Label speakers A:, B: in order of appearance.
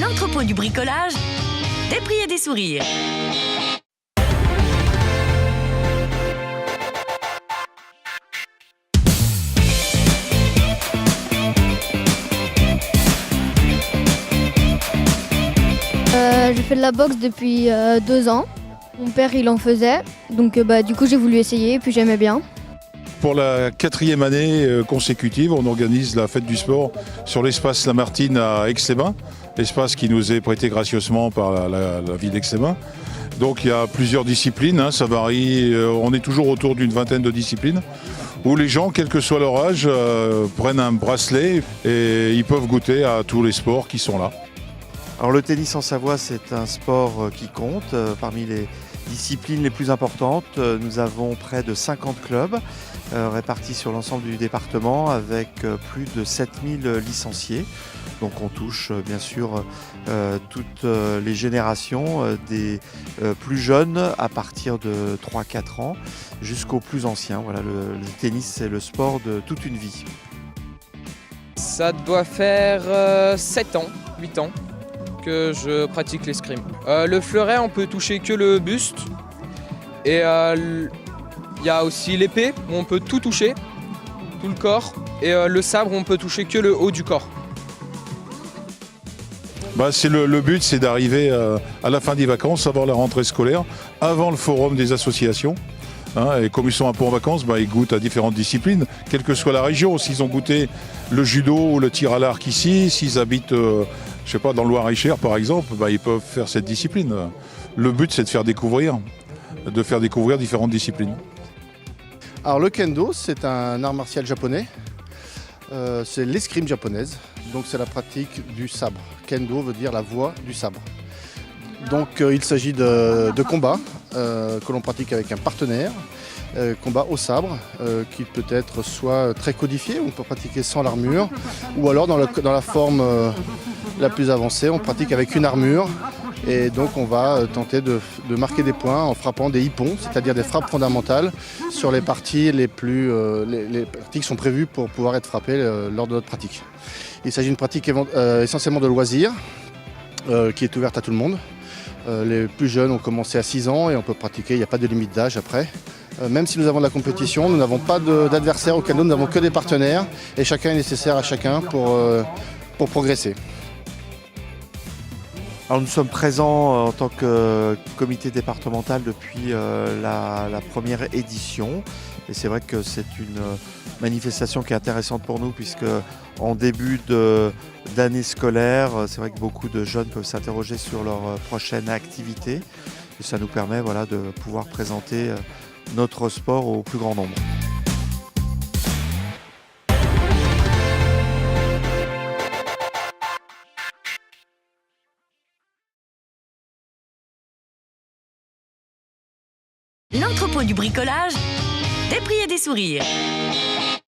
A: L'entrepôt du bricolage, des prix et des sourires.
B: Je fais de la boxe depuis 2 ans. Mon père il en faisait, donc du coup j'ai voulu essayer et puis j'aimais bien.
C: Pour la 4e année consécutive, on organise la fête du sport sur l'espace Lamartine à Aix-les-Bains, espace qui nous est prêté gracieusement par la ville d'Aix-les-Bains. Donc il y a plusieurs disciplines, ça varie, on est toujours autour d'une vingtaine de disciplines, où les gens, quel que soit leur âge, prennent un bracelet et ils peuvent goûter à tous les sports qui sont là.
D: Alors le tennis en Savoie, c'est un sport qui compte. Parmi les disciplines les plus importantes, nous avons près de 50 clubs répartis sur l'ensemble du département avec plus de 7000 licenciés. Donc on touche bien sûr toutes les générations, des plus jeunes à partir de 3-4 ans jusqu'aux plus anciens. Voilà, le tennis, c'est le sport de toute une vie.
E: Ça doit faire 7 ans, 8 ans que je pratique l'escrime. Le fleuret, on peut toucher que le buste. Et il y a aussi l'épée, où on peut tout toucher, tout le corps. Et le sabre, on peut toucher que le haut du corps.
C: Le but, c'est d'arriver à la fin des vacances, avant la rentrée scolaire, avant le forum des associations. Et comme ils sont un peu en vacances, ils goûtent à différentes disciplines, quelle que soit la région. S'ils ont goûté le judo ou le tir à l'arc ici, s'ils habitent dans le Loir-et-Cher par exemple, ils peuvent faire cette discipline. Le but, c'est de faire découvrir différentes disciplines.
F: Alors le kendo, c'est un art martial japonais. C'est l'escrime japonaise, donc c'est la pratique du sabre. Kendo veut dire la voie du sabre. Donc il s'agit de combats que l'on pratique avec un partenaire, combat au sabre, qui peut être soit très codifié, on peut pratiquer sans l'armure, ou alors dans la forme la plus avancée, on pratique avec une armure. Et donc on va tenter de marquer des points en frappant des ippons, c'est-à-dire des frappes fondamentales sur les parties les parties qui sont prévues pour pouvoir être frappées lors de notre pratique. Il s'agit d'une pratique essentiellement de loisir, qui est ouverte à tout le monde. Les plus jeunes ont commencé à 6 ans et on peut pratiquer, il n'y a pas de limite d'âge après. Même si nous avons de la compétition, nous n'avons pas d'adversaire au kendo, nous n'avons que des partenaires et chacun est nécessaire à chacun pour progresser.
D: Alors nous sommes présents en tant que comité départemental depuis la première édition. Et c'est vrai que c'est une manifestation qui est intéressante pour nous puisque en début d'année scolaire, c'est vrai que beaucoup de jeunes peuvent s'interroger sur leur prochaine activité. Et ça nous permet de pouvoir présenter notre sport au plus grand nombre.
A: L'entrepôt du bricolage, des prix et des sourires.